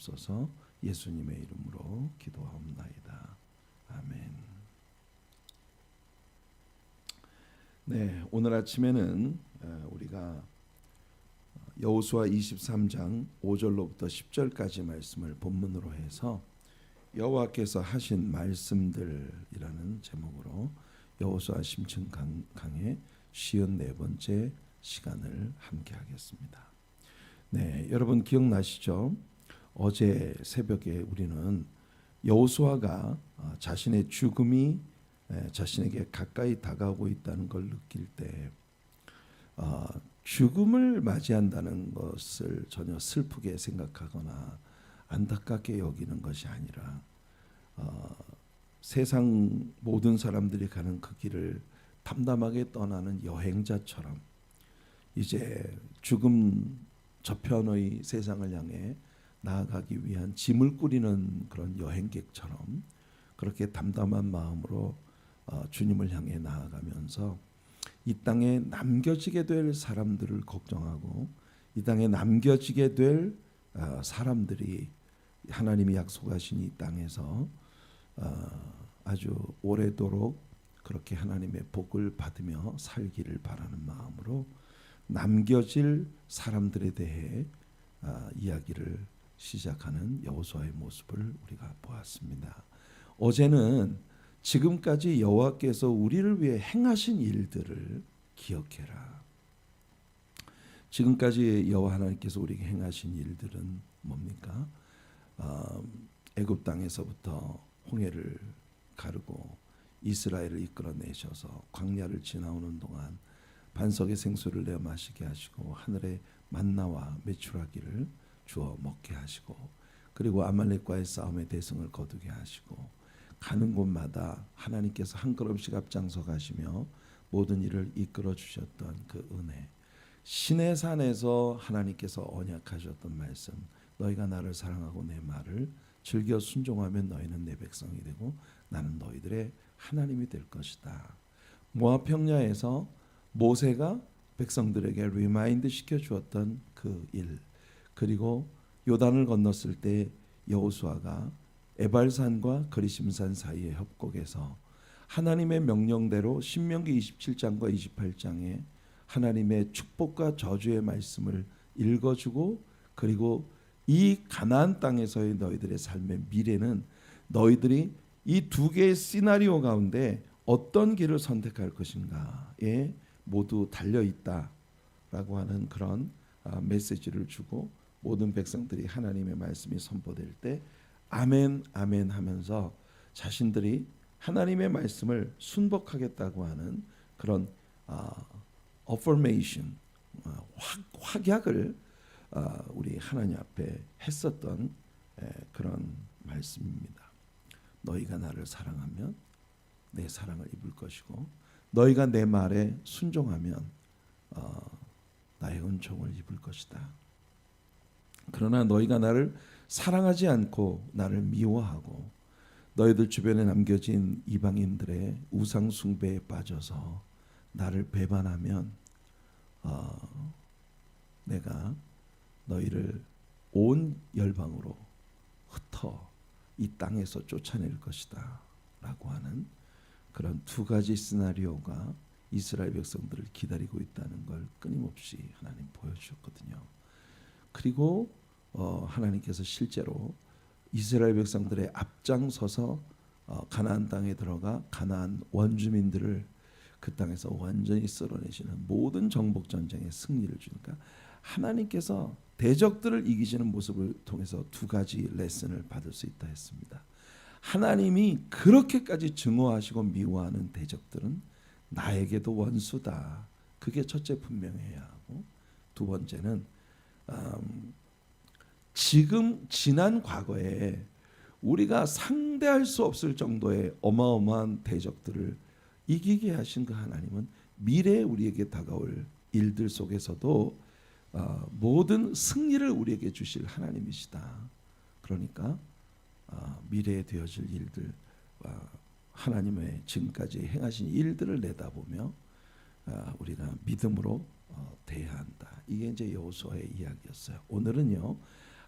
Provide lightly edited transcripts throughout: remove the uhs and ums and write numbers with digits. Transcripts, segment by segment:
주옵소서. 예수님의 이름으로 기도하옵나이다. 아멘. 네, 오늘 아침에는 우리가 여호수아 23장 5절로부터 10절까지 말씀을 본문으로 해서 여호와께서 하신 말씀들이라는 제목으로 여호수아 심층 강의 54번째 시간을 함께 하겠습니다. 네, 여러분 기억나시죠? 어제 새벽에 우리는 여호수아가 자신의 죽음이 자신에게 가까이 다가오고 있다는 걸 느낄 때 죽음을 맞이한다는 것을 전혀 슬프게 생각하거나 안타깝게 여기는 것이 아니라 세상 모든 사람들이 가는 그 길을 담담하게 떠나는 여행자처럼 이제 죽음 저편의 세상을 향해 나아가기 위한 짐을 꾸리는 그런 여행객처럼 그렇게 담담한 마음으로 주님을 향해 나아가면서 이 땅에 남겨지게 될 사람들을 걱정하고 이 땅에 남겨지게 될 사람들이 하나님이 약속하신 이 땅에서 아주 오래도록 그렇게 하나님의 복을 받으며 살기를 바라는 마음으로 남겨질 사람들에 대해 이야기를 시작하는 여호수아의 모습을 우리가 보았습니다. 어제는 지금까지 여호와께서 우리를 위해 행하신 일들을 기억해라. 지금까지 여호와 하나님께서 우리에게 행하신 일들은 뭡니까? 애굽 땅에서부터 홍해를 가르고 이스라엘을 이끌어내셔서 광야를 지나오는 동안 반석의 생수를 내어 마시게 하시고 하늘의 만나와 메추라기를 주어 먹게 하시고 그리고 아말렉과의 싸움의 대승을 거두게 하시고 가는 곳마다 하나님께서 한 걸음씩 앞장서 가시며 모든 일을 이끌어 주셨던 그 은혜, 시내산에서 하나님께서 언약하셨던 말씀, 너희가 나를 사랑하고 내 말을 즐겨 순종하면 너희는 내 백성이 되고 나는 너희들의 하나님이 될 것이다. 모압 평야에서 모세가 백성들에게 리마인드 시켜 주었던 그 일, 그리고 요단을 건넜을 때 여호수아가 에발산과 그리심산 사이의 협곡에서 하나님의 명령대로 신명기 27장과 28장에 하나님의 축복과 저주의 말씀을 읽어주고 그리고 이 가나안 땅에서의 너희들의 삶의 미래는 너희들이 이 두 개의 시나리오 가운데 어떤 길을 선택할 것인가에 모두 달려있다라고 하는 그런 메시지를 주고 모든 백성들이 하나님의 말씀이 선포될 때 아멘 아멘 하면서 자신들이 하나님의 말씀을 순복하겠다고 하는 그런 affirmation, 확약을 우리 하나님 앞에 했었던 그런 말씀입니다. 너희가 나를 사랑하면 내 사랑을 입을 것이고 너희가 내 말에 순종하면 나의 은총을 입을 것이다. 그러나 너희가 나를 사랑하지 않고 나를 미워하고 너희들 주변에 남겨진 이방인들의 우상 숭배에 빠져서 나를 배반하면 내가 너희를 온 열방으로 흩어 이 땅에서 쫓아낼 것이다 라고 하는 그런 두 가지 시나리오가 이스라엘 백성들을 기다리고 있다는 걸 끊임없이 하나님 보여주셨거든요. 그리고 하나님께서 실제로 이스라엘 백성들의 앞장서서 가나안 땅에 들어가 가나안 원주민들을 그 땅에서 완전히 쓸어내시는 모든 정복 전쟁의 승리를 주니까 하나님께서 대적들을 이기시는 모습을 통해서 두 가지 레슨을 받을 수 있다 했습니다. 하나님이 그렇게까지 증오하시고 미워하는 대적들은 나에게도 원수다. 그게 첫째 분명해야 하고 두 번째는 지금 지난 과거에 우리가 상대할 수 없을 정도의 어마어마한 대적들을 이기게 하신 그 하나님은 미래에 우리에게 다가올 일들 속에서도 모든 승리를 우리에게 주실 하나님이시다. 그러니까 미래에 되어질 일들, 하나님의 지금까지 행하신 일들을 내다보며 우리가 믿음으로 대해야 한다. 이게 이제 여호수아의 이야기였어요. 오늘은요,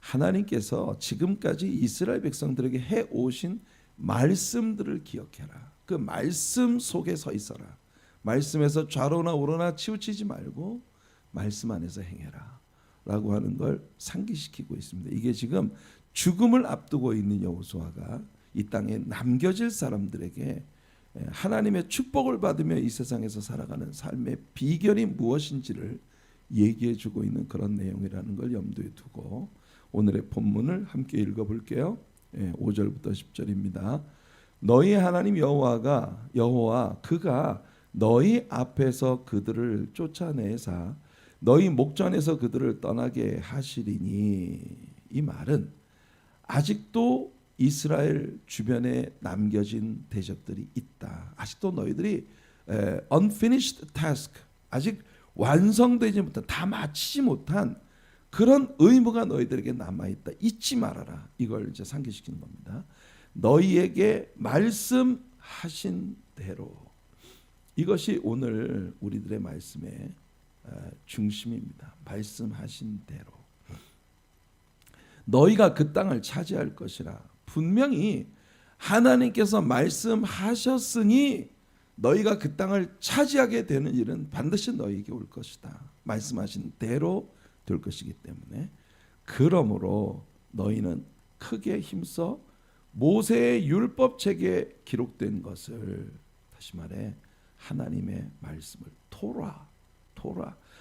하나님께서 지금까지 이스라엘 백성들에게 해 오신 말씀들을 기억해라. 그 말씀 속에 서 있어라. 말씀에서 좌로나 우로나 치우치지 말고 말씀 안에서 행해라 라고 하는 걸 상기시키고 있습니다. 이게 지금 죽음을 앞두고 있는 여호수아가 이 땅에 남겨질 사람들에게 하나님의 축복을 받으며 이 세상에서 살아가는 삶의 비결이 무엇인지를 얘기해 주고 있는 그런 내용이라는 걸 염두에 두고 오늘의 본문을 함께 읽어볼게요. 5절부터 10절입니다. 너희 하나님 여호와 그가 너희 앞에서 그들을 쫓아내사 너희 목전에서 그들을 떠나게 하시리니. 이 말은 아직도 이스라엘 주변에 남겨진 대적들이 있다. 아직도 너희들이 unfinished task, 아직 완성되지 못한, 다 마치지 못한 그런 의무가 너희들에게 남아있다. 잊지 말아라. 이걸 이제 상기시키는 겁니다. 너희에게 말씀하신 대로. 이것이 오늘 우리들의 말씀의 중심입니다. 말씀하신 대로. 너희가 그 땅을 차지할 것이라. 분명히 하나님께서 말씀하셨으니 너희가 그 땅을 차지하게 되는 일은 반드시 너희에게 올 것이다. 말씀하신 대로 될 것이기 때문에 그러므로 너희는 크게 힘써 모세의 율법책에 기록된 것을, 다시 말해 하나님의 말씀을, 토라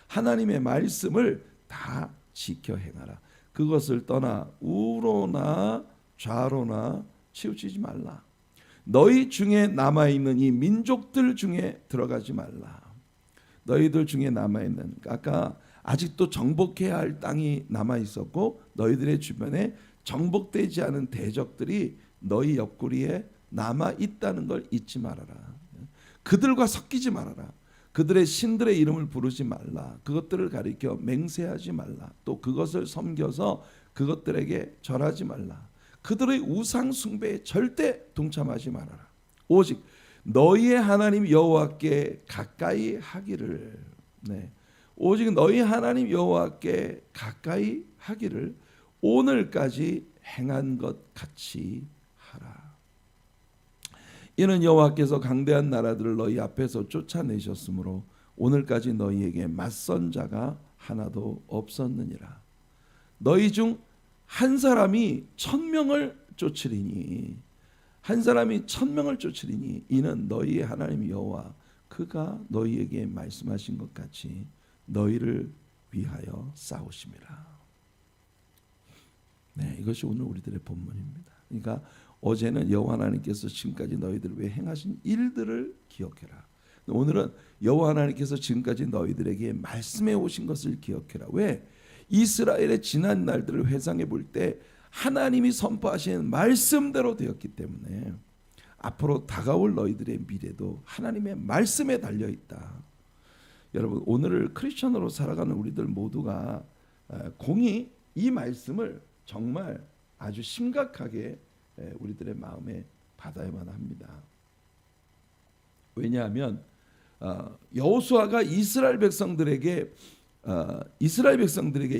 하나님의 말씀을 다 지켜 행하라. 그것을 떠나 우로나 좌로나 치우치지 말라. 너희 중에 남아있는 이 민족들 중에 들어가지 말라. 너희들 중에 남아있는, 아까 아직도 정복해야 할 땅이 남아있었고 너희들의 주변에 정복되지 않은 대적들이 너희 옆구리에 남아있다는 걸 잊지 말아라. 그들과 섞이지 말아라. 그들의 신들의 이름을 부르지 말라. 그것들을 가리켜 맹세하지 말라. 또 그것을 섬겨서 그것들에게 절하지 말라. 그들의 우상 숭배에 절대 동참하지 말아라. 오직 너희의 하나님 여호와께 가까이 하기를, 오직 너희 하나님 여호와께 가까이 하기를 오늘까지 행한 것 같이 하라. 이는 여호와께서 강대한 나라들을 너희 앞에서 쫓아내셨으므로 오늘까지 너희에게 맞선 자가 하나도 없었느니라. 너희 중 한 사람이 1000명을 쫓으리니, 한 사람이 1000명을 쫓으리니 이는 너희의 하나님 여호와 그가 너희에게 말씀하신 것 같이 너희를 위하여 싸우심이라. 이것이 오늘 우리들의 본문입니다. 그러니까 어제는 여호와 하나님께서 지금까지 너희들을 위해 행하신 일들을 기억해라. 오늘은 여호와 하나님께서 지금까지 너희들에게 말씀해 오신 것을 기억해라. 왜? 이스라엘의 지난 날들을 회상해 볼 때 하나님이 선포하신 말씀대로 되었기 때문에 앞으로 다가올 너희들의 미래도 하나님의 말씀에 달려 있다. 여러분, 오늘을 크리스천으로 살아가는 우리들 모두가 공히 이 말씀을 정말 아주 심각하게 우리들의 마음에 받아야만 합니다. 왜냐하면 여호수아가 이스라엘 백성들에게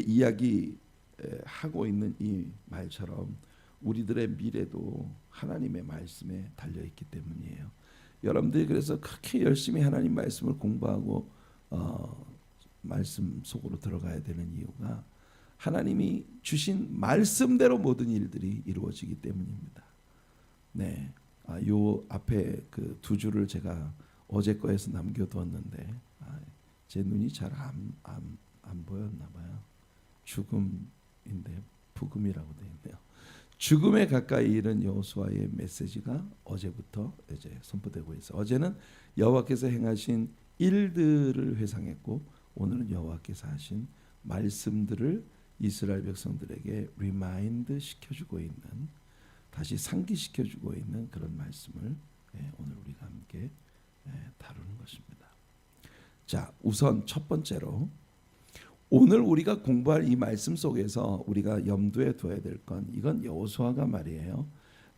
이야기하고 있는 이 말처럼 우리들의 미래도 하나님의 말씀에 달려있기 때문이에요. 여러분들이 그래서 그렇게 열심히 하나님 말씀을 공부하고 말씀 속으로 들어가야 되는 이유가 하나님이 주신 말씀대로 모든 일들이 이루어지기 때문입니다. 요 앞에 그 두 줄을 제가 어제 거에서 남겨두었는데 제 눈이 잘 안 보였나 봐요. 죽음인데 부금이라고 되어 있네요. 죽음에 가까이 이른 여호수아의 메시지가 어제부터 이제 선포되고 있어요. 어제는 여호와께서 행하신 일들을 회상했고 오늘은 여호와께서 하신 말씀들을 이스라엘 백성들에게 리마인드 시켜주고 있는, 다시 상기시켜주고 있는 그런 말씀을 오늘 우리가 함께 다루는 것입니다. 자, 우선 첫 번째로 오늘 우리가 공부할 이 말씀 속에서 우리가 염두에 둬야 될 건, 이건 여호수아가 말이에요,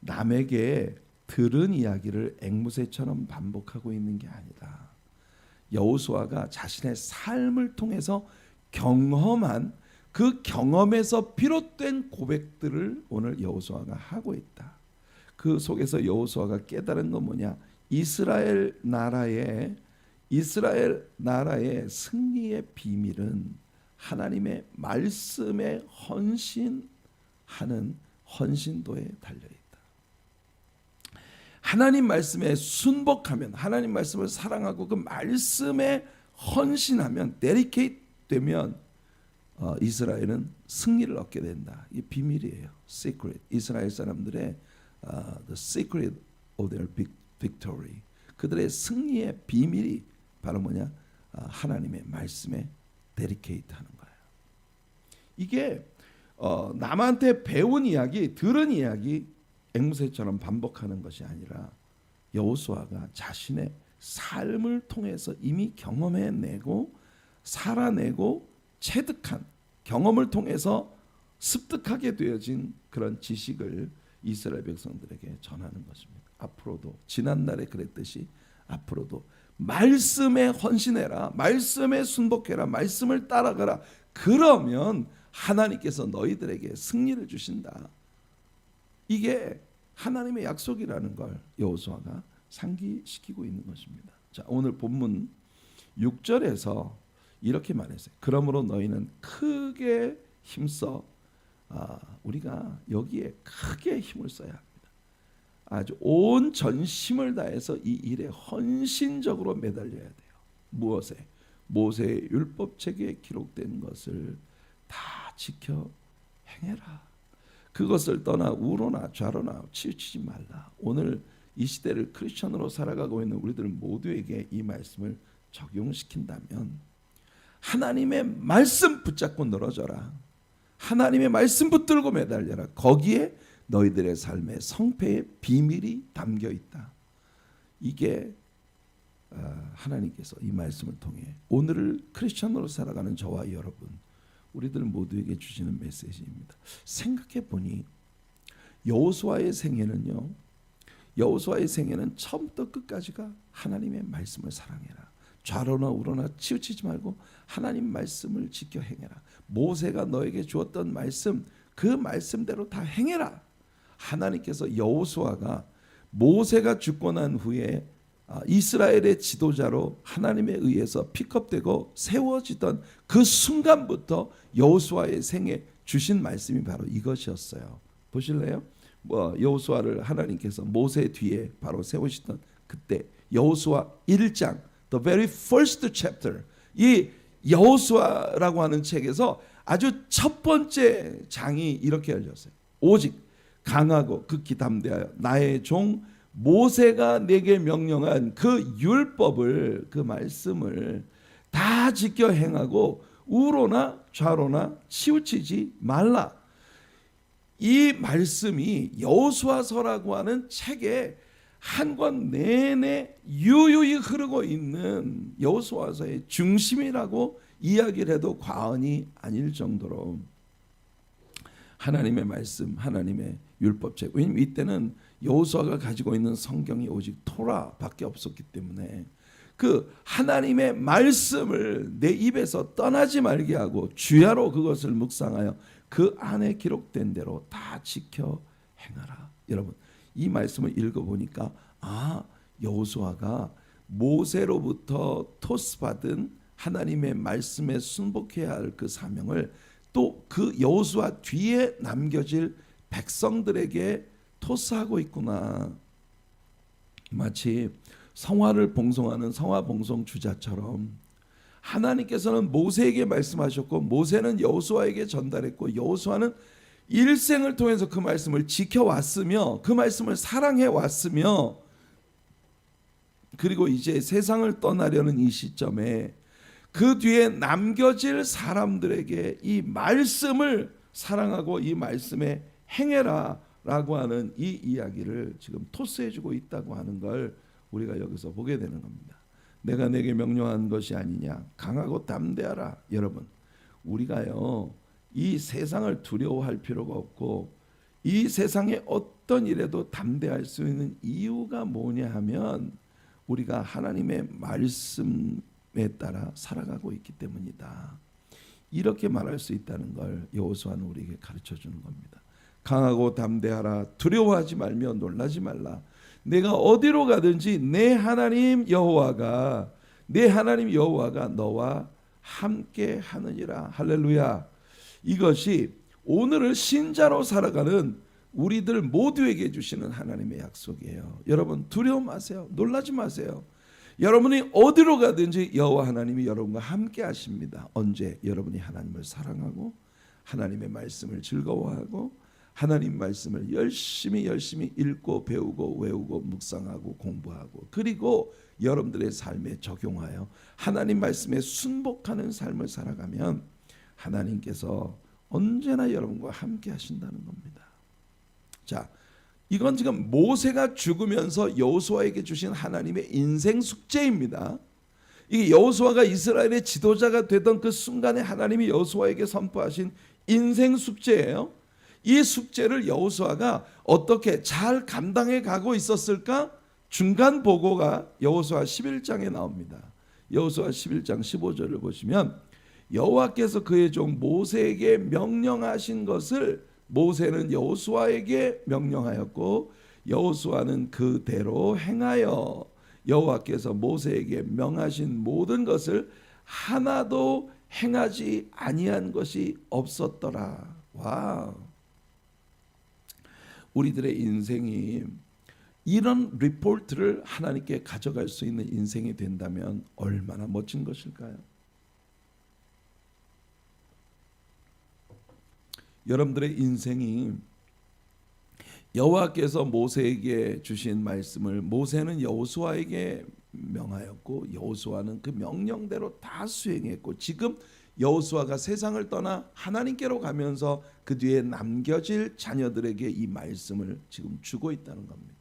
남에게 들은 이야기를 앵무새처럼 반복하고 있는 게 아니다. 여호수아가 자신의 삶을 통해서 경험한 그 경험에서 비롯된 고백들을 오늘 여호수아가 하고 있다. 그 속에서 여호수아가 깨달은 건 뭐냐? 이스라엘 나라의 승리의 비밀은 하나님의 말씀에 헌신하는 헌신도에 달려 있다. 하나님 말씀에 순복하면, 하나님 말씀을 사랑하고 그 말씀에 헌신하면, 데리케이트 되면 이스라엘은 승리를 얻게 된다. 이게 비밀이에요. Secret. 이스라엘 사람들의 the secret of their victory. 그들의 승리의 비밀이 바로 뭐냐? 하나님의 말씀에 데리케이트 하는 거예요. 이게 남한테 배운 이야기, 들은 이야기 앵무새처럼 반복하는 것이 아니라 여호수아가 자신의 삶을 통해서 이미 경험해내고 살아내고 체득한 경험을 통해서 습득하게 되어진 그런 지식을 이스라엘 백성들에게 전하는 것입니다. 앞으로도 지난날에 그랬듯이 앞으로도 말씀에 헌신해라, 말씀에 순복해라, 말씀을 따라가라. 그러면 하나님께서 너희들에게 승리를 주신다. 이게 하나님의 약속이라는 걸 여호수아가 상기시키고 있는 것입니다. 자, 오늘 본문 6절에서 이렇게 말했어요. 그러므로 너희는 크게 힘써. 우리가 여기에 크게 힘을 써야 합니다. 아주 온 전심을 다해서 이 일에 헌신적으로 매달려야 돼요. 무엇에? 모세의 율법책에 기록된 것을 다 지켜 행해라. 그것을 떠나 우로나 좌로나 치우치지 말라. 오늘 이 시대를 크리스천으로 살아가고 있는 우리들 모두에게 이 말씀을 적용시킨다면 하나님의 말씀 붙잡고 늘어져라. 하나님의 말씀 붙들고 매달려라. 거기에 너희들의 삶의 성패의 비밀이 담겨 있다. 이게 하나님께서 이 말씀을 통해 오늘을 크리스천으로 살아가는 저와 여러분, 우리들 모두에게 주시는 메시지입니다. 생각해 보니 여호수아의 생애는 처음부터 끝까지가 하나님의 말씀을 사랑해라. 좌로나 우로나 치우치지 말고 하나님 말씀을 지켜 행해라. 모세가 너에게 주었던 말씀, 그 말씀대로 다 행해라. 하나님께서 여호수아가 모세가 죽고 난 후에 이스라엘의 지도자로 하나님에 의해서 픽업되고 세워지던 그 순간부터 여호수아의 생에 주신 말씀이 바로 이것이었어요. 보실래요? 여호수아를 하나님께서 모세 뒤에 바로 세우시던 그때 여호수아 1장, the very first chapter, 이 여호수아라고 하는 책에서 아주 첫 번째 장이 이렇게 열렸어요. 오직 강하고 극히 담대하여 나의 종 모세가 내게 명령한 그 율법을, 그 말씀을 다 지켜 행하고 우로나 좌로나 치우치지 말라. 이 말씀이 여호수아서라고 하는 책에 한 권 내내 유유히 흐르고 있는 여호수아서의 중심이라고 이야기를 해도 과언이 아닐 정도로 하나님의 말씀, 하나님의 율법책. 왜냐하면 이때는 여호수아가 가지고 있는 성경이 오직 토라밖에 없었기 때문에 그 하나님의 말씀을 내 입에서 떠나지 말게 하고 주야로 그것을 묵상하여 그 안에 기록된 대로 다 지켜 행하라. 여러분, 이 말씀을 읽어보니까 여호수아가 모세로부터 토스받은 하나님의 말씀에 순복해야 할 그 사명을 또 그 여호수아 뒤에 남겨질 백성들에게 토스하고 있구나. 마치 성화를 봉송하는 성화 봉송 주자처럼 하나님께서는 모세에게 말씀하셨고 모세는 여호수아에게 전달했고 여호수아는 일생을 통해서 그 말씀을 지켜왔으며 그 말씀을 사랑해왔으며 그리고 이제 세상을 떠나려는 이 시점에 그 뒤에 남겨질 사람들에게 이 말씀을 사랑하고 이 말씀에 행해라 라고 하는 이 이야기를 지금 토스해주고 있다고 하는 걸 우리가 여기서 보게 되는 겁니다. 내가 내게 명령한 것이 아니냐. 강하고 담대하라. 여러분, 우리가요 이 세상을 두려워할 필요가 없고 이 세상의 어떤 일에도 담대할 수 있는 이유가 뭐냐 하면 우리가 하나님의 말씀에 따라 살아가고 있기 때문이다. 이렇게 말할 수 있다는 걸 여호수아는 우리에게 가르쳐 주는 겁니다. 강하고 담대하라. 두려워하지 말며 놀라지 말라. 내가 어디로 가든지 내 하나님 여호와가 너와 함께 하느니라. 할렐루야. 이것이 오늘을 신자로 살아가는 우리들 모두에게 주시는 하나님의 약속이에요. 여러분 두려워 마세요. 놀라지 마세요. 여러분이 어디로 가든지 여호와 하나님이 여러분과 함께 하십니다. 언제? 여러분이 하나님을 사랑하고 하나님의 말씀을 즐거워하고 하나님 말씀을 열심히 읽고 배우고 외우고 묵상하고 공부하고 그리고 여러분들의 삶에 적용하여 하나님 말씀에 순복하는 삶을 살아가면 하나님께서 언제나 여러분과 함께 하신다는 겁니다. 자, 이건 지금 모세가 죽으면서 여호수아에게 주신 하나님의 인생 숙제입니다. 이게 여호수아가 이스라엘의 지도자가 되던 그 순간에 하나님이 여호수아에게 선포하신 인생 숙제예요. 이 숙제를 여호수아가 어떻게 잘 감당해 가고 있었을까? 중간 보고가 여호수아 11장에 나옵니다. 여호수아 11장 15절을 보시면 여호와께서 그의 종 모세에게 명령하신 것을 모세는 여호수아에게 명령하였고 여호수아는 그대로 행하여 여호와께서 모세에게 명하신 모든 것을 하나도 행하지 아니한 것이 없었더라. 와, 우리들의 인생이 이런 리포트를 하나님께 가져갈 수 있는 인생이 된다면 얼마나 멋진 것일까요? 여러분들의 인생이 여호와께서 모세에게 주신 말씀을 모세는 여호수아에게 명하였고 여호수아는 그 명령대로 다 수행했고 지금 여호수아가 세상을 떠나 하나님께로 가면서 그 뒤에 남겨질 자녀들에게 이 말씀을 지금 주고 있다는 겁니다.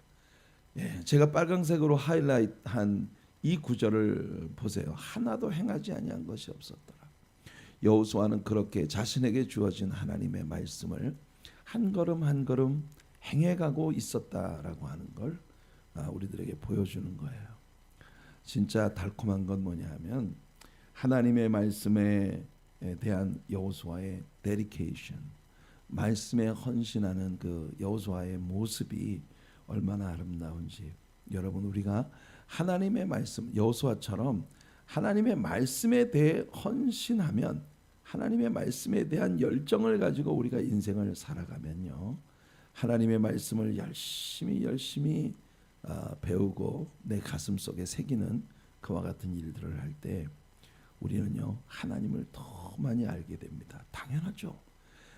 예, 제가 빨강색으로 하이라이트한 이 구절을 보세요. 하나도 행하지 아니한 것이 없었더라. 여호수아는 그렇게 자신에게 주어진 하나님의 말씀을 한 걸음 한 걸음 행해가고 있었다라고 하는 걸 우리들에게 보여주는 거예요. 진짜 달콤한 건 뭐냐 하면 하나님의 말씀에 대한 여호수아의 데디케이션, 말씀에 헌신하는 그 여호수아의 모습이 얼마나 아름다운지. 여러분 우리가 하나님의 말씀 여호수아처럼 하나님의 말씀에 대해 헌신하면 하나님의 말씀에 대한 열정을 가지고 우리가 인생을 살아가면요 하나님의 말씀을 열심히 배우고 내 가슴 속에 새기는 그와 같은 일들을 할 때 우리는요 하나님을 더 많이 알게 됩니다. 당연하죠.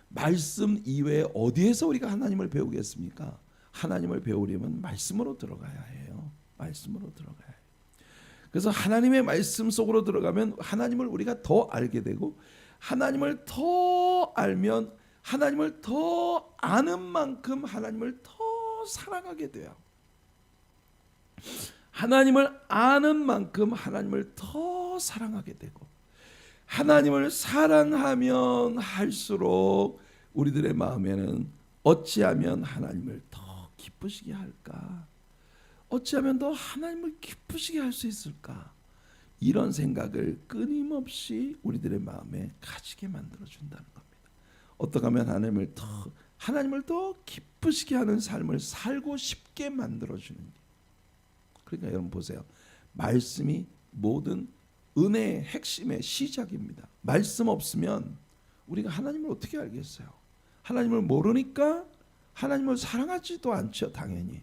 말씀 이외에 어디에서 우리가 하나님을 배우겠습니까? 하나님을 배우려면 말씀으로 들어가야 해요. 말씀으로 들어가야 해요. 그래서 하나님의 말씀 속으로 들어가면 하나님을 우리가 더 알게 되고 하나님을 더 알면 하나님을 더 아는 만큼 하나님을 더 사랑하게 돼요. 하나님을 아는 만큼 하나님을 더 사랑하게 되고 하나님을 사랑하면 할수록 우리들의 마음에는 어찌하면 하나님을 더 기쁘시게 할까? 어찌하면 더 하나님을 기쁘시게 할 수 있을까? 이런 생각을 끊임없이 우리들의 마음에 가지게 만들어준다는 겁니다. 어떻게 하면 하나님을 더 기쁘시게 하는 삶을 살고 싶게 만들어주는지. 그러니까 여러분 보세요. 말씀이 모든 은혜의 핵심의 시작입니다. 말씀 없으면 우리가 하나님을 어떻게 알겠어요? 하나님을 모르니까 하나님을 사랑하지도 않죠. 당연히.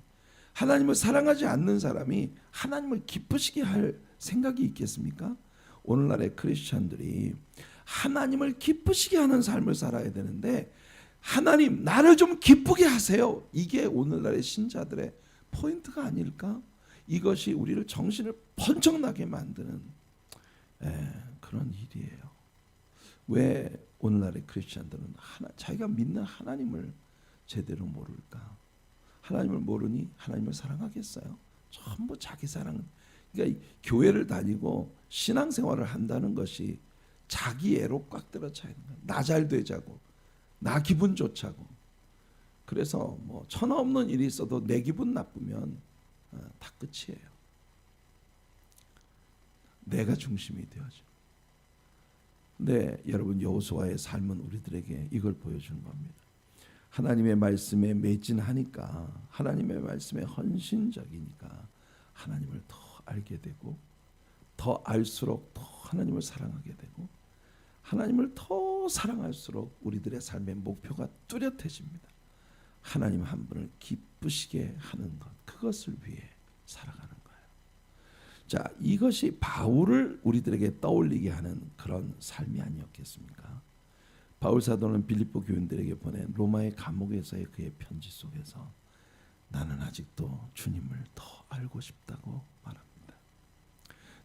하나님을 사랑하지 않는 사람이 하나님을 기쁘시게 할 생각이 있겠습니까? 오늘날의 크리스찬들이 하나님을 기쁘시게 하는 삶을 살아야 되는데 하나님 나를 좀 기쁘게 하세요. 이게 오늘날의 신자들의 포인트가 아닐까? 이것이 우리를 정신을 번쩍 나게 만드는 그런 일이에요. 왜 오늘날의 크리스찬들은 자기가 믿는 하나님을 제대로 모를까? 하나님을 모르니 하나님을 사랑하겠어요? 전부 자기 사랑. 그러니까 교회를 다니고 신앙생활을 한다는 것이 자기 애로 꽉 들어차 있는 거예요. 나 잘 되자고, 나 기분 좋자고. 그래서 뭐 천하 없는 일이 있어도 내 기분 나쁘면 다 끝이에요. 내가 중심이 되어져. 네, 여러분 여호수아의 삶은 우리들에게 이걸 보여주는 겁니다. 하나님의 말씀에 매진하니까, 하나님의 말씀에 헌신적이니까 하나님을 더 알게 되고, 더 알수록 더 하나님을 사랑하게 되고, 하나님을 더 사랑할수록 우리들의 삶의 목표가 뚜렷해집니다. 하나님 한 분을 기쁘시게 하는 것, 그것을 위해 살아가는 거예요. 자, 이것이 바울을 우리들에게 떠올리게 하는 그런 삶이 아니었겠습니까? 바울 사도는 빌립보 교인들에게 보낸 로마의 감옥에서의 그의 편지 속에서 나는 아직도 주님을 더 알고 싶다고 말합니다.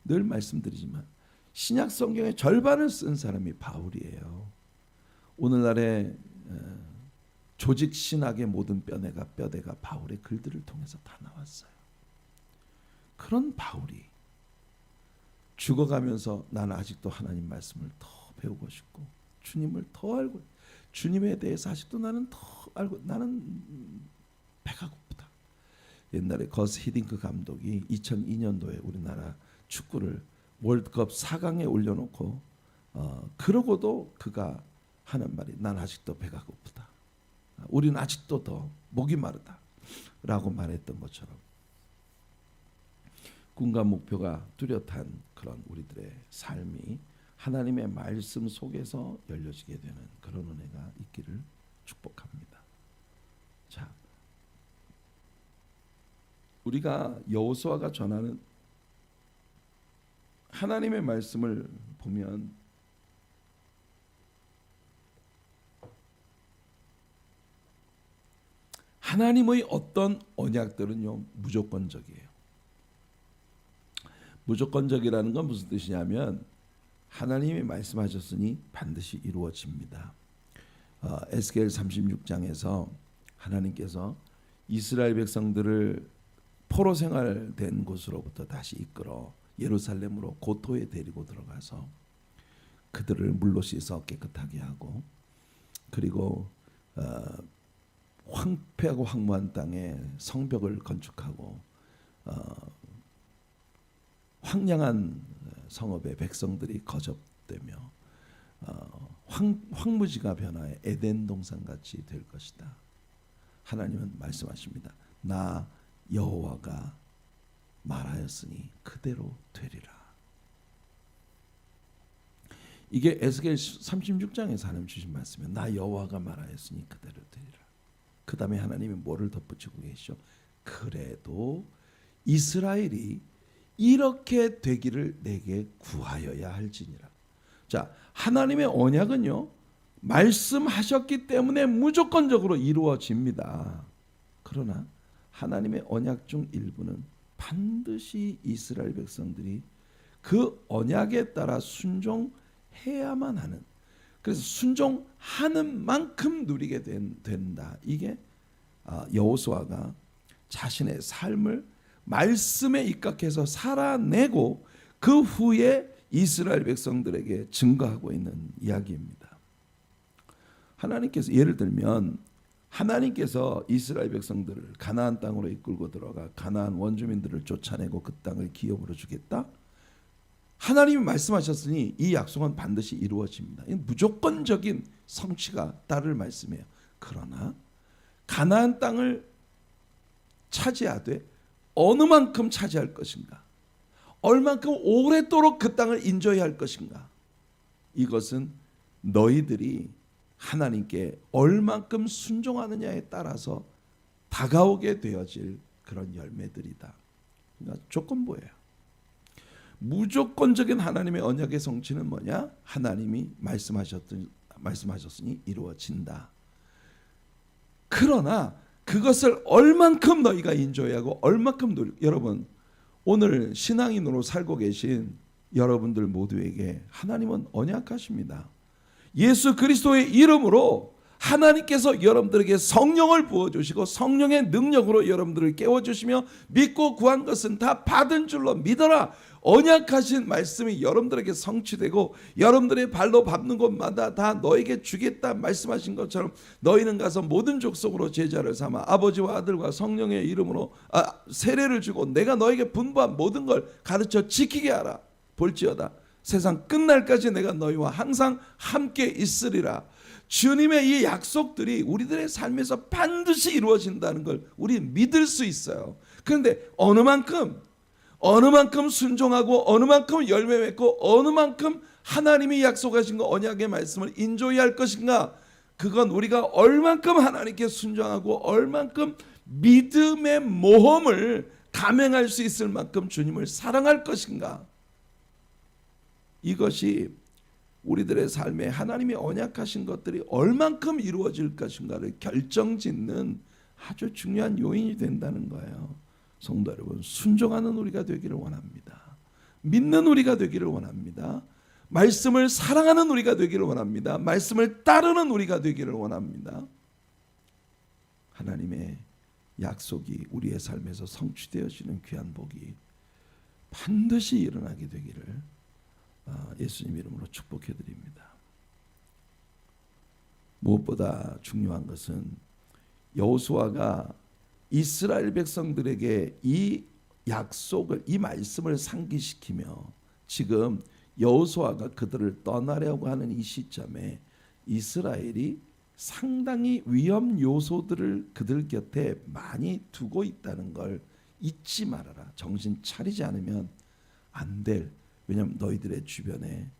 늘 말씀드리지만 신약 성경의 절반을 쓴 사람이 바울이에요. 오늘날의 조직 신학의 모든 뼈대가 바울의 글들을 통해서 다 나왔어요. 그런 바울이 죽어가면서 나는 아직도 하나님 말씀을 더 배우고 싶고 주님을 더 알고, 주님에 대해서 아직도 나는 더 알고, 나는 배가 고프다. 옛날에 거스 히딩크 감독이 2002년도에 우리나라 축구를 월드컵 4강에 올려놓고 그러고도 그가 하는 말이 난 아직도 배가 고프다. 우리는 아직도 더 목이 마르다 라고 말했던 것처럼 꿈과 목표가 뚜렷한 그런 우리들의 삶이 하나님의 말씀 속에서 열려지게 되는 그런 은혜가 있기를 축복합니다. 자, 우리가 여호수아가 전하는 하나님의 말씀을 보면 하나님의 어떤 언약들은요 무조건적이에요. 무조건적이라는 건 무슨 뜻이냐면 하나님이 말씀하셨으니 반드시 이루어집니다. 에스겔 36장에서 하나님께서 이스라엘 백성들을 포로 생활된 곳으로부터 다시 이끌어 예루살렘으로 고토에 데리고 들어가서 그들을 물로 씻어 깨끗하게 하고, 그리고 황폐하고 황무한 땅에 성벽을 건축하고 황량한 성읍에 백성들이 거접되며 황무지가 변화해 에덴 동산같이 될 것이다. 하나님은 말씀하십니다. 나 여호와가 말하였으니 그대로 되리라. 이게 에스겔 36장에서 하나님 주신 말씀이에요. 나 여호와가 말하였으니 그대로 되리라. 그 다음에 하나님이 뭐를 덧붙이고 계시죠? 그래도 이스라엘이 이렇게 되기를 내게 구하여야 할지니라. 자, 하나님의 언약은요 말씀하셨기 때문에 무조건적으로 이루어집니다. 그러나 하나님의 언약 중 일부는 반드시 이스라엘 백성들이 그 언약에 따라 순종해야만 하는, 그래서 순종하는 만큼 누리게 된다. 이게 여호수아가 자신의 삶을 말씀에 입각해서 살아내고 그 후에 이스라엘 백성들에게 증거하고 있는 이야기입니다. 하나님께서 예를 들면 하나님께서 이스라엘 백성들을 가나안 땅으로 이끌고 들어가 가나안 원주민들을 쫓아내고 그 땅을 기업으로 주겠다. 하나님이 말씀하셨으니 이 약속은 반드시 이루어집니다. 무조건적인 성취가 따를 말씀이에요. 그러나 가나안 땅을 차지하되 어느 만큼 차지할 것인가, 얼만큼 오랫도록 그 땅을 인조해야 할 것인가, 이것은 너희들이 하나님께 얼만큼 순종하느냐에 따라서 다가오게 되어질 그런 열매들이다. 그러니까 조건부예요. 무조건적인 하나님의 언약의 성취는 뭐냐? 하나님이 말씀하셨으니 이루어진다. 그러나 그것을 얼만큼 너희가 인조해야 하고 얼만큼 여러분 오늘 신앙인으로 살고 계신 여러분들 모두에게 하나님은 언약하십니다. 예수 그리스도의 이름으로 하나님께서 여러분들에게 성령을 부어주시고 성령의 능력으로 여러분들을 깨워주시며 믿고 구한 것은 다 받은 줄로 믿어라. 언약하신 말씀이 여러분들에게 성취되고 여러분들의 발로 밟는 곳마다 다 너에게 주겠다 말씀하신 것처럼 너희는 가서 모든 족속으로 제자를 삼아 아버지와 아들과 성령의 이름으로 세례를 주고 내가 너에게 분부한 모든 걸 가르쳐 지키게 하라. 볼지어다 세상 끝날까지 내가 너희와 항상 함께 있으리라. 주님의 이 약속들이 우리들의 삶에서 반드시 이루어진다는 걸 우리 믿을 수 있어요. 그런데 어느 만큼 순종하고 어느 만큼 열매 맺고 어느 만큼 하나님이 약속하신 거 언약의 말씀을 인조해야 할 것인가, 그건 우리가 얼만큼 하나님께 순종하고 얼만큼 믿음의 모험을 감행할 수 있을 만큼 주님을 사랑할 것인가, 이것이 우리들의 삶에 하나님이 언약하신 것들이 얼만큼 이루어질 것인가를 결정짓는 아주 중요한 요인이 된다는 거예요. 성도 여러분, 순종하는 우리가 되기를 원합니다. 믿는 우리가 되기를 원합니다. 말씀을 사랑하는 우리가 되기를 원합니다. 말씀을 따르는 우리가 되기를 원합니다. 하나님의 약속이 우리의 삶에서 성취되어지는 귀한 복이 반드시 일어나게 되기를 예수님 이름으로 축복해 드립니다. 무엇보다 중요한 것은 여호수아가 이스라엘 백성들에게 이 약속을, 이 말씀을 상기시키며 지금 여호수아가 그들을 떠나려고 하는 이 시점에 이스라엘이 상당히 위험 요소들을 그들 곁에 많이 두고 있다는 걸 잊지 말아라. 정신 차리지 않으면 안 될. 왜냐하면 너희들의 주변에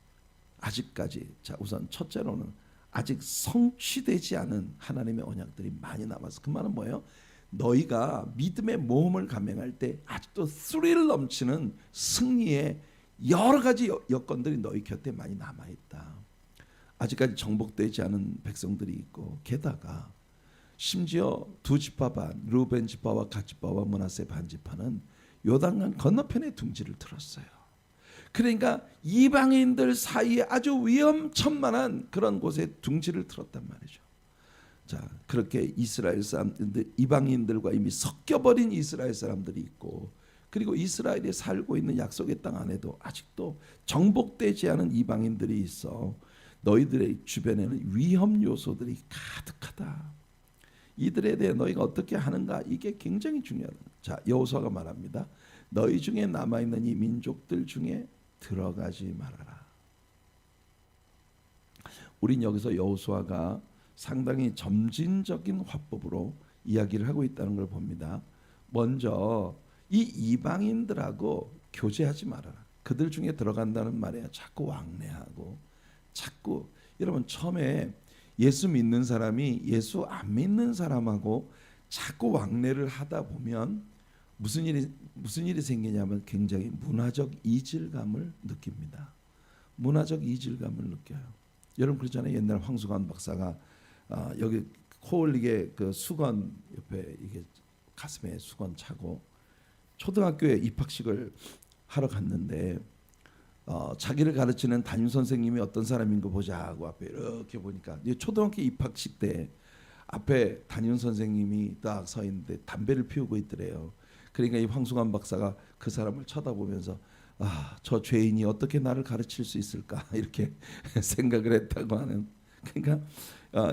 아직까지, 자 우선 첫째로는 아직 성취되지 않은 하나님의 언약들이 많이 남아서, 그 말은 뭐예요? 너희가 믿음의 모험을 감행할 때 아직도 스릴 넘치는 승리의 여러 가지 여건들이 너희 곁에 많이 남아있다. 아직까지 정복되지 않은 백성들이 있고, 게다가 심지어 두 지파 반, 르우벤 지파와 갓 지파와 므낫세 반 지파는 요단강 건너편에 둥지를 틀었어요. 그러니까 이방인들 사이에 아주 위험천만한 그런 곳에 둥지를 틀었단 말이죠. 자, 그렇게 이스라엘 사람들, 이방인들과 이미 섞여버린 이스라엘 사람들이 있고, 그리고 이스라엘에 살고 있는 약속의 땅 안에도 아직도 정복되지 않은 이방인들이 있어 너희들의 주변에는 위험 요소들이 가득하다. 이들에 대해 너희가 어떻게 하는가, 이게 굉장히 중요하다. 자, 여호수아가 말합니다. 너희 중에 남아있는 이 민족들 중에 들어가지 말아라. 우린 여기서 여호수아가 상당히 점진적인 화법으로 이야기를 하고 있다는 걸 봅니다. 먼저 이 이방인들하고 교제하지 말아라. 그들 중에 들어간다는 말이야. 자꾸 왕래하고, 자꾸, 여러분 처음에 예수 믿는 사람이 예수 안 믿는 사람하고 자꾸 왕래를 하다 보면 무슨 일이 생기냐면 굉장히 문화적 이질감을 느낍니다. 문화적 이질감을 느껴요. 여러분 그렇잖아요. 옛날 황수관 박사가 여기 코 흘리게 그 수건 옆에 이게 가슴에 수건 차고 초등학교에 입학식을 하러 갔는데 자기를 가르치는 담임 선생님이 어떤 사람인 거 보자 하고 앞에 이렇게 보니까 초등학교 입학식 때 앞에 담임 선생님이 딱 서 있는데 담배를 피우고 있더래요. 그러니까 이 황수관 박사가 그 사람을 쳐다보면서 저 죄인이 어떻게 나를 가르칠 수 있을까 이렇게 생각을 했다고 하는. 그러니까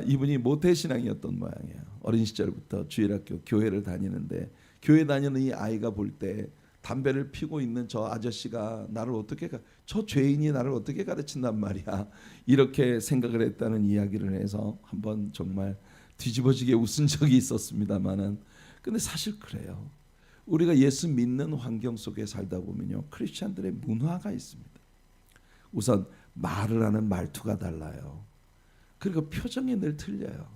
이분이 모태신앙이었던 모양이에요. 어린 시절부터 주일학교 교회를 다니는데 교회 다니는 이 아이가 볼 때 담배를 피우고 있는 저 아저씨가 나를 어떻게 저 죄인이 나를 어떻게 가르친단 말이야, 이렇게 생각을 했다는 이야기를 해서 한번 정말 뒤집어지게 웃은 적이 있었습니다만은, 근데 사실 그래요. 우리가 예수 믿는 환경 속에 살다 보면요, 크리스찬들의 문화가 있습니다. 우선 말을 하는 말투가 달라요. 그리고 표정이 늘 틀려요.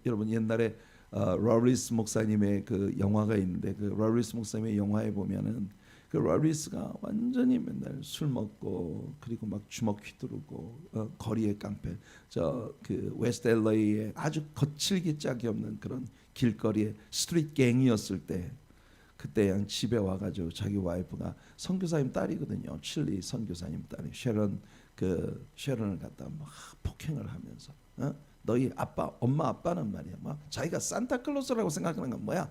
여러분 옛날에 로리스 목사님의 그 영화가 있는데, 그 로리스 목사님의 영화에 보면은 그 로리스가 완전히 맨날 술 먹고 그리고 막 주먹 휘두르고 거리의 깡패, 저 그 웨스트 LA에 아주 거칠기 짝이 없는 그런 길거리의 스트리트 갱이었을 때, 그때 그냥 집에 와가지고 자기 와이프가 선교사님 딸이거든요. 칠리 선교사님 딸이 쉐런을 갖다 막 폭행을 하면서 너희 엄마 아빠는 말이야, 막 자기가 산타클로스라고 생각하는 건 뭐야?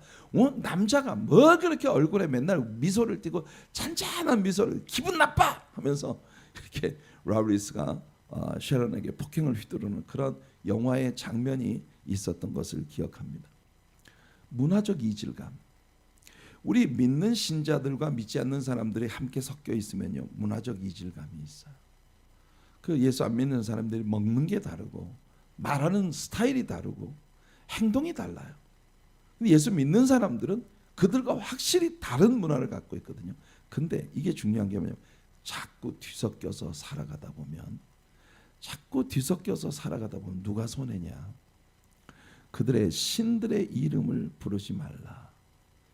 남자가 뭐 그렇게 얼굴에 맨날 미소를 띠고 잔잔한 미소를, 기분 나빠 하면서 이렇게 라브리스가 쉐런에게 폭행을 휘두르는 그런 영화의 장면이 있었던 것을 기억합니다. 문화적 이질감. 우리 믿는 신자들과 믿지 않는 사람들이 함께 섞여 있으면요, 문화적 이질감이 있어요. 그 예수 안 믿는 사람들이 먹는 게 다르고 말하는 스타일이 다르고 행동이 달라요. 근데 예수 믿는 사람들은 그들과 확실히 다른 문화를 갖고 있거든요. 근데 이게 중요한 게 뭐냐면 자꾸 뒤섞여서 살아가다 보면 누가 손해냐? 그들의 신들의 이름을 부르지 말라.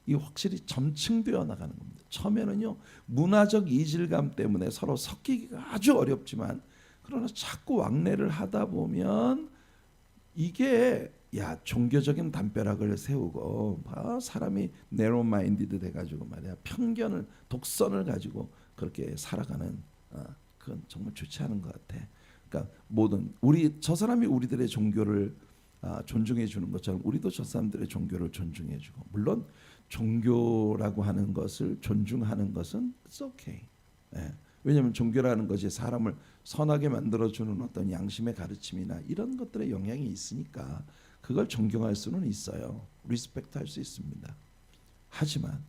이게 확실히 점층되어 나가는 겁니다. 처음에는요 문화적 이질감 때문에 서로 섞이기가 아주 어렵지만 그러나 자꾸 왕래를 하다 보면 이게 종교적인 담벼락을 세우고 사람이 narrow minded 돼가지고 말이야 편견을 독선을 가지고 그렇게 살아가는 그건 정말 좋지 않은 것 같아. 그러니까 모든 저 사람이 우리들의 종교를 존중해 주는 것처럼 우리도 저 사람들의 종교를 존중해 주고 물론 종교라고 하는 것을 존중하는 것은 it's okay. 예. 왜냐하면 종교라는 것이 사람을 선하게 만들어주는 어떤 양심의 가르침이나 이런 것들의 영향이 있으니까 그걸 존경할 수는 있어요. 리스펙트할 수 있습니다. 하지만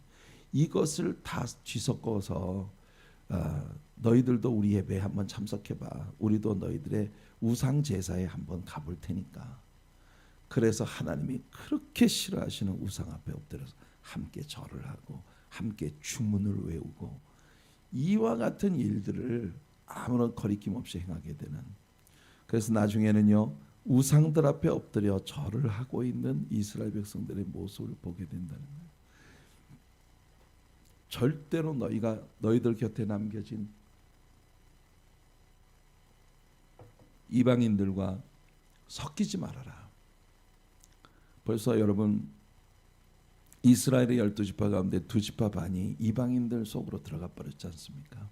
이것을 다 뒤섞어서 너희들도 우리 예배에 한번 참석해봐. 우리도 너희들의 우상 제사에 한번 가볼 테니까. 그래서 하나님이 그렇게 싫어하시는 우상 앞에 엎드려서 함께 절을 하고 함께 주문을 외우고 이와 같은 일들을 아무런 거리낌 없이 행하게 되는. 그래서 나중에는요 우상들 앞에 엎드려 절을 하고 있는 이스라엘 백성들의 모습을 보게 된다는 거예요. 절대로 너희들 곁에 남겨진 이방인들과 섞이지 말아라. 벌써 여러분 이스라엘의 12지파 가운데 2지파 반이 이방인들 속으로 들어가 버렸지 않습니까?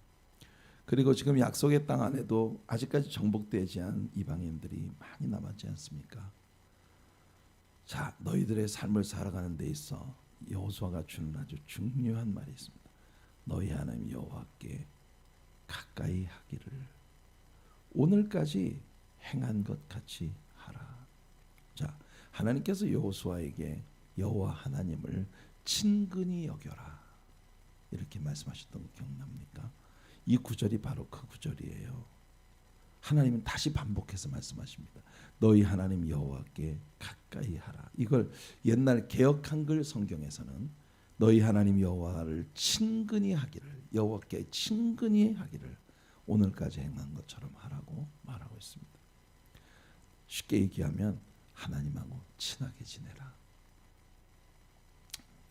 그리고 지금 약속의 땅 안에도 아직까지 정복되지 않은 이방인들이 많이 남았지 않습니까? 자, 너희들의 삶을 살아가는 데 있어 여호수아가 주는 아주 중요한 말이 있습니다. 너희 하나님 여호와께 가까이 하기를 오늘까지 행한 것 같이 하라. 자, 하나님께서 여호수아에게 여호와 하나님을 친근히 여겨라 이렇게 말씀하셨던 거 기억납니까? 이 구절이 바로 그 구절이에요. 하나님은 다시 반복해서 말씀하십니다. 너희 하나님 여호와께 가까이 하라. 이걸 옛날 개역 한글 성경에서는 너희 하나님 여호와를 친근히 하기를 여호와께 친근히 하기를 오늘까지 행한 것처럼 하라고 말하고 있습니다. 쉽게 얘기하면 하나님하고 친하게 지내라.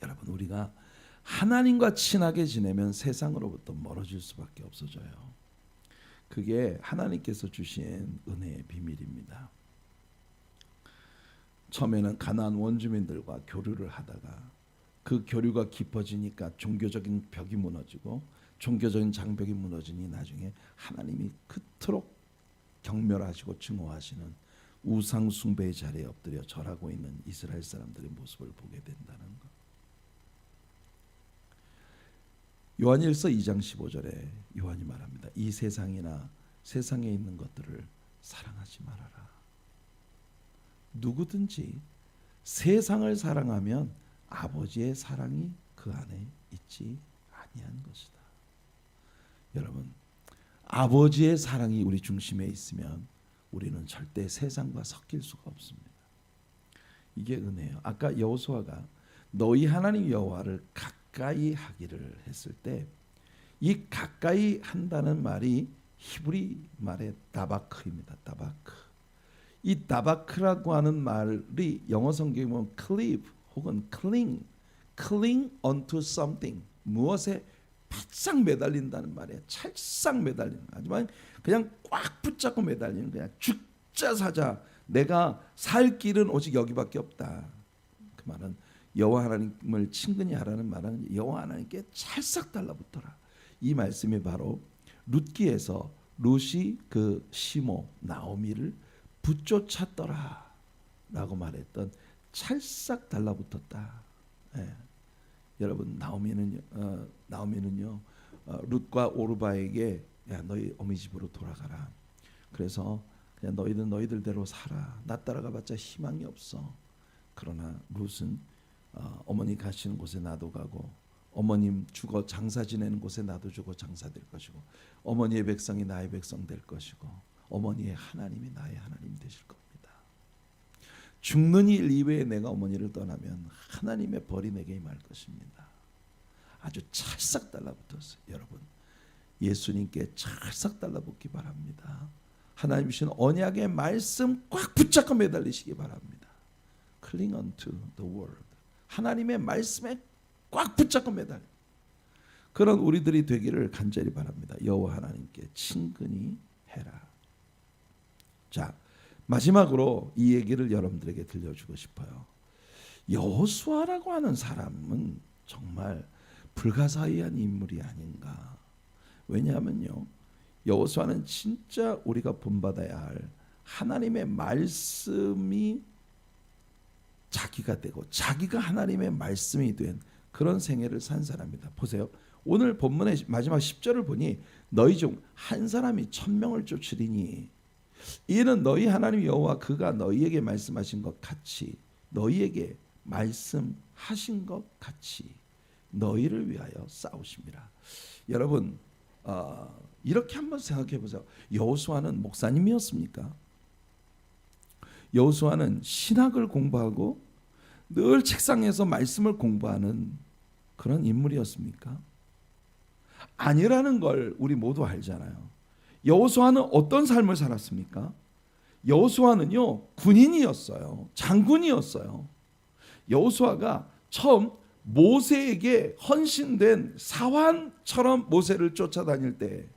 여러분 우리가 하나님과 친하게 지내면 세상으로부터 멀어질 수밖에 없어져요. 그게 하나님께서 주신 은혜의 비밀입니다. 처음에는 가나안 원주민들과 교류를 하다가 그 교류가 깊어지니까 종교적인 벽이 무너지고 종교적인 장벽이 무너지니 나중에 하나님이 그토록 경멸하시고 증오하시는 우상 숭배의 자리에 엎드려 절하고 있는 이스라엘 사람들의 모습을 보게 된다는 것. 요한일서 2장 15절에 요한이 말합니다. 이 세상이나 세상에 있는 것들을 사랑하지 말아라. 누구든지 세상을 사랑하면 아버지의 사랑이 그 안에 있지 아니한 것이다. 여러분, 아버지의 사랑이 우리 중심에 있으면 우리는 절대 세상과 섞일 수가 없습니다. 이게 은혜예요. 아까 여호수아가 너희 하나님 여호와를 가까이 하기를 했을 때 이 가까이 한다는 말이 히브리 말의 다바크입니다. 다바크. 이 다바크라고 하는 말이 영어 성경에 보면 cleave 혹은 cling onto something 무엇에 바짝 매달린다는 말이에요. 찰싹 매달리는. 하지만 그냥 꽉 붙잡고 매달리는 그냥 죽자 사자 내가 살 길은 오직 여기밖에 없다. 그 말은 여호와 하나님을 친근히 하라는 말은 여호와 하나님께 찰싹 달라붙어라. 이 말씀이 바로 룻기에서 룻이 그 시모 나오미를 붙쫓았더라 라고 말했던 찰싹 달라붙었다. 예. 여러분 나오미는요 룻과 오르바에게 야 너희 어미 집으로 돌아가라. 그래서 그냥 너희는 너희들대로 살아. 나 따라가봤자 희망이 없어. 그러나 룻은 어머니 가시는 곳에 나도 가고 어머님 죽어 장사 지내는 곳에 나도 죽어 장사 될 것이고 어머니의 백성이 나의 백성 될 것이고 어머니의 하나님이 나의 하나님 되실 겁니다. 죽는 일 이외에 내가 어머니를 떠나면 하나님의 벌이 내게 임할 것입니다. 아주 찰싹 달라붙었어요. 여러분, 예수님께 찰싹 달라붙기 바랍니다. 하나님 주신 언약의 말씀 꽉 붙잡고 매달리시기 바랍니다. Cling unto the word. 하나님의 말씀에 꽉 붙잡고 매달려. 그런 우리들이 되기를 간절히 바랍니다. 여호와 하나님께 친근히 해라. 자, 마지막으로 이 얘기를 여러분들에게 들려주고 싶어요. 여호수아라고 하는 사람은 정말 불가사의한 인물이 아닌가. 왜냐하면요, 여호수아는 진짜 우리가 본받아야 할 하나님의 말씀이 자기가 되고 자기가 하나님의 말씀이 된 그런 생애를 산 사람이다. 보세요. 오늘 본문의 마지막 10절을 보니 너희 중 한 사람이 1000명을 쫓으리니 이는 너희 하나님 여호와 그가 너희에게 말씀하신 것 같이 너희에게 말씀하신 것 같이 너희를 위하여 싸우심이라. 여러분, 이렇게 한번 생각해 보세요. 여호수아는 목사님이었습니까? 여호수아는 신학을 공부하고 늘 책상에서 말씀을 공부하는 그런 인물이었습니까? 아니라는 걸 우리 모두 알잖아요. 여호수아는 어떤 삶을 살았습니까? 여호수아는요, 군인이었어요. 장군이었어요. 여호수아가 처음 모세에게 헌신된 사환처럼 모세를 쫓아다닐 때,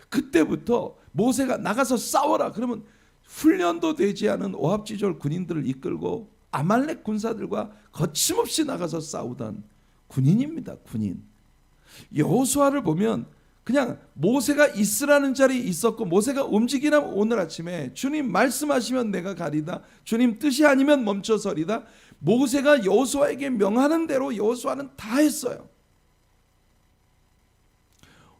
그때부터 모세가 나가서 싸워라 그러면 훈련도 되지 않은 오합지졸 군인들을 이끌고 아말렉 군사들과 거침없이 나가서 싸우던 군인입니다. 군인. 여호수아를 보면 그냥 모세가 있으라는 자리에 있었고 모세가 움직이라면 오늘 아침에 주님 말씀하시면 내가 가리다, 주님 뜻이 아니면 멈춰서리다. 모세가 여호수아에게 명하는 대로 여호수아는 다 했어요.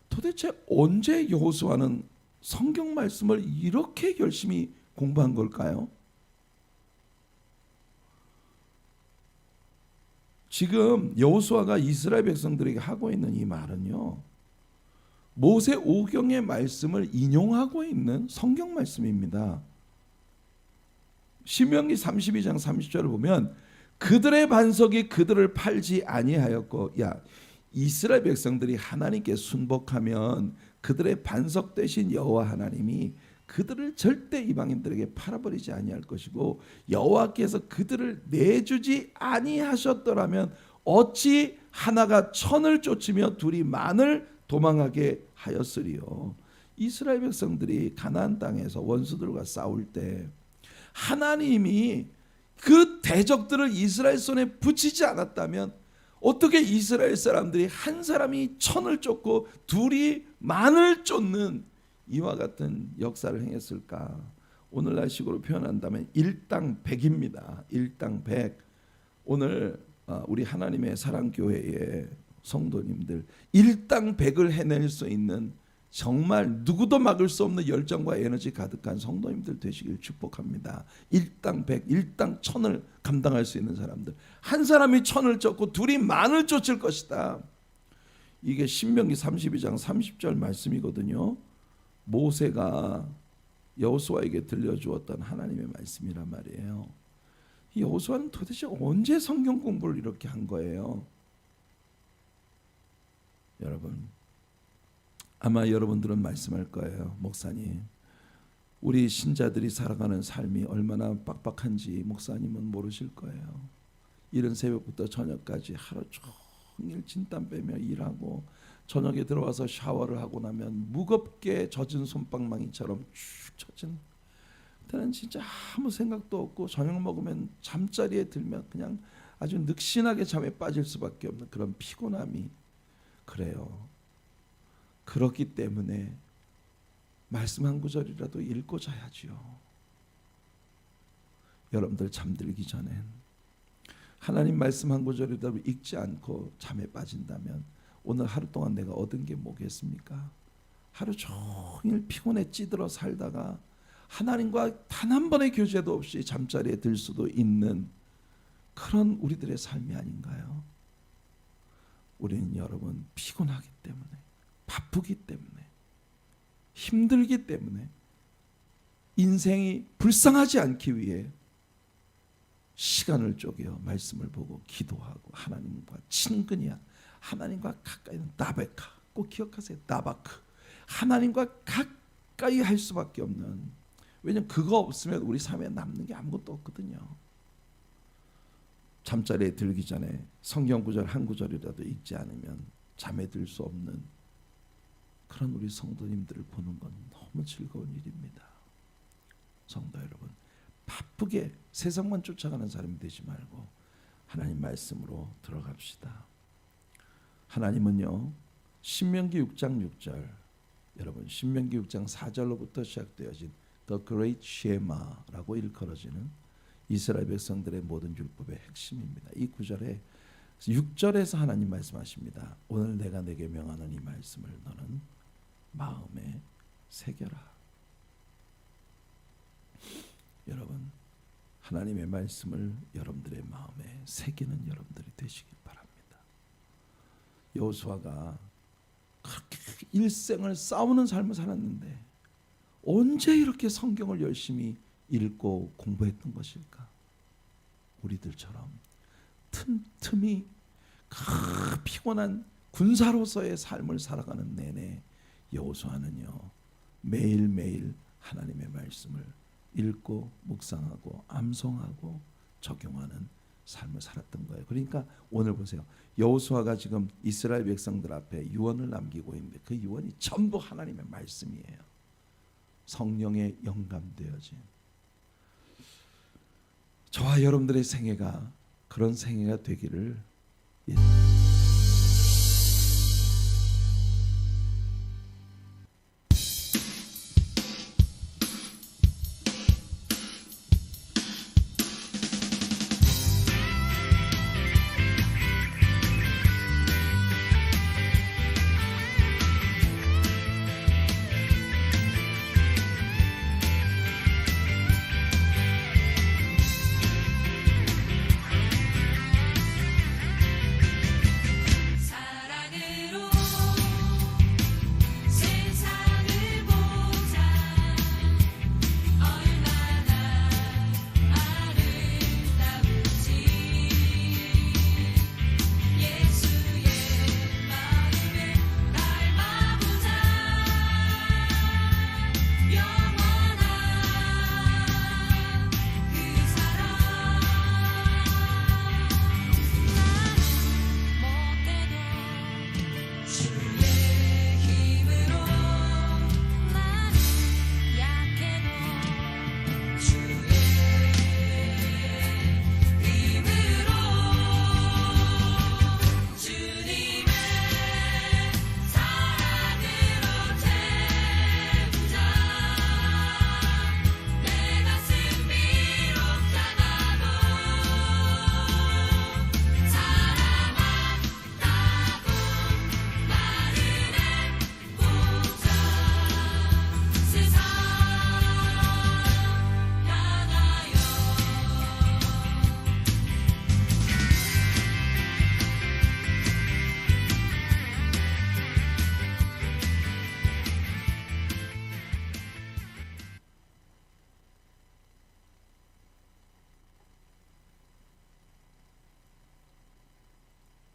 도대체 언제 여호수아는 성경 말씀을 이렇게 열심히 공부한 걸까요? 지금 여호수아가 이스라엘 백성들에게 하고 있는 이 말은요, 모세 오경의 말씀을 인용하고 있는 성경 말씀입니다. 신명기 32장 30절을 보면 그들의 반석이 그들을 팔지 아니하였고, 야, 이스라엘 백성들이 하나님께 순복하면 그들의 반석 되신 여호와 하나님이 그들을 절대 이방인들에게 팔아버리지 아니할 것이고 여호와께서 그들을 내주지 아니하셨더라면 어찌 하나가 1000을 쫓으며 둘이 10,000을 도망하게 하였으리요. 이스라엘 백성들이 가나안 땅에서 원수들과 싸울 때 하나님이 그 대적들을 이스라엘 손에 붙이지 않았다면 어떻게 이스라엘 사람들이 한 사람이 1000을 쫓고 둘이 10,000을 쫓는 이와 같은 역사를 행했을까? 오늘날식으로 표현한다면 일당백입니다. 일당백. 오늘 우리 하나님의 사랑교회의 성도님들 일당백을 해낼 수 있는 정말 누구도 막을 수 없는 열정과 에너지 가득한 성도님들 되시길 축복합니다. 일당백, 일당 1000을 감당할 수 있는 사람들. 한 사람이 1000을 쫓고 둘이 10,000을 쫓을 것이다. 이게 신명기 32장 30절 말씀이거든요. 모세가 여호수아에게 들려주었던 하나님의 말씀이란 말이에요. 이 여호수아는 도대체 언제 성경 공부를 이렇게 한 거예요? 여러분, 아마 여러분들은 말씀할 거예요. 목사님, 우리 신자들이 살아가는 삶이 얼마나 빡빡한지 목사님은 모르실 거예요. 이른 새벽부터 저녁까지 하루 종일 진땀 빼며 일하고 저녁에 들어와서 샤워를 하고 나면 무겁게 젖은 솜방망이처럼 축 처진, 그때는 진짜 아무 생각도 없고 저녁 먹으면 잠자리에 들면 그냥 아주 늑신하게 잠에 빠질 수밖에 없는 그런 피곤함이, 그래요. 그렇기 때문에 말씀 한 구절이라도 읽고 자야지요. 여러분들 잠들기 전엔 하나님 말씀 한 구절이라도 읽지 않고 잠에 빠진다면 오늘 하루 동안 내가 얻은 게 뭐겠습니까? 하루 종일 피곤에 찌들어 살다가 하나님과 단 한 번의 교제도 없이 잠자리에 들 수도 있는 그런 우리들의 삶이 아닌가요? 우리는 여러분 피곤하기 때문에, 바쁘기 때문에, 힘들기 때문에 인생이 불쌍하지 않기 위해 시간을 쪼개어 말씀을 보고 기도하고 하나님과 친근히 하나님과 가까이 나베카, 꼭 기억하세요. 나바크, 하나님과 가까이 할 수밖에 없는, 왜냐하면 그거 없으면 우리 삶에 남는 게 아무것도 없거든요. 잠자리에 들기 전에 성경 구절 한 구절이라도 읽지 않으면 잠에 들 수 없는 그런 우리 성도님들을 보는 건 너무 즐거운 일입니다. 성도 여러분, 바쁘게 세상만 쫓아가는 사람이 되지 말고 하나님 말씀으로 들어갑시다. 하나님은요, 신명기 6장 6절, 여러분 신명기 6장 4절로부터 시작되어진 The Great Shema라고 일컬어지는 이스라엘 백성들의 모든 율법의 핵심입니다. 이 구절에 6절에서 하나님 말씀하십니다. 오늘 내가 내게 명하는 이 말씀을 너는 마음에 새겨라. 여러분, 하나님의 말씀을 여러분들의 마음에 새기는 여러분들이 되시길 바랍니다. 여호수아가 그렇게 일생을 싸우는 삶을 살았는데 언제 이렇게 성경을 열심히 읽고 공부했던 것일까? 우리들처럼 틈틈이 그 피곤한 군사로서의 삶을 살아가는 내내 여호수아는요, 매일매일 하나님의 말씀을 읽고 묵상하고 암송하고 적용하는 삶을 살았던 거예요. 그러니까 오늘 보세요. 여호수아가 지금 이스라엘 백성들 앞에 유언을 남기고 있는데 그 유언이 전부 하나님의 말씀이에요. 성령에 영감되어진, 저와 여러분들의 생애가 그런 생애가 되기를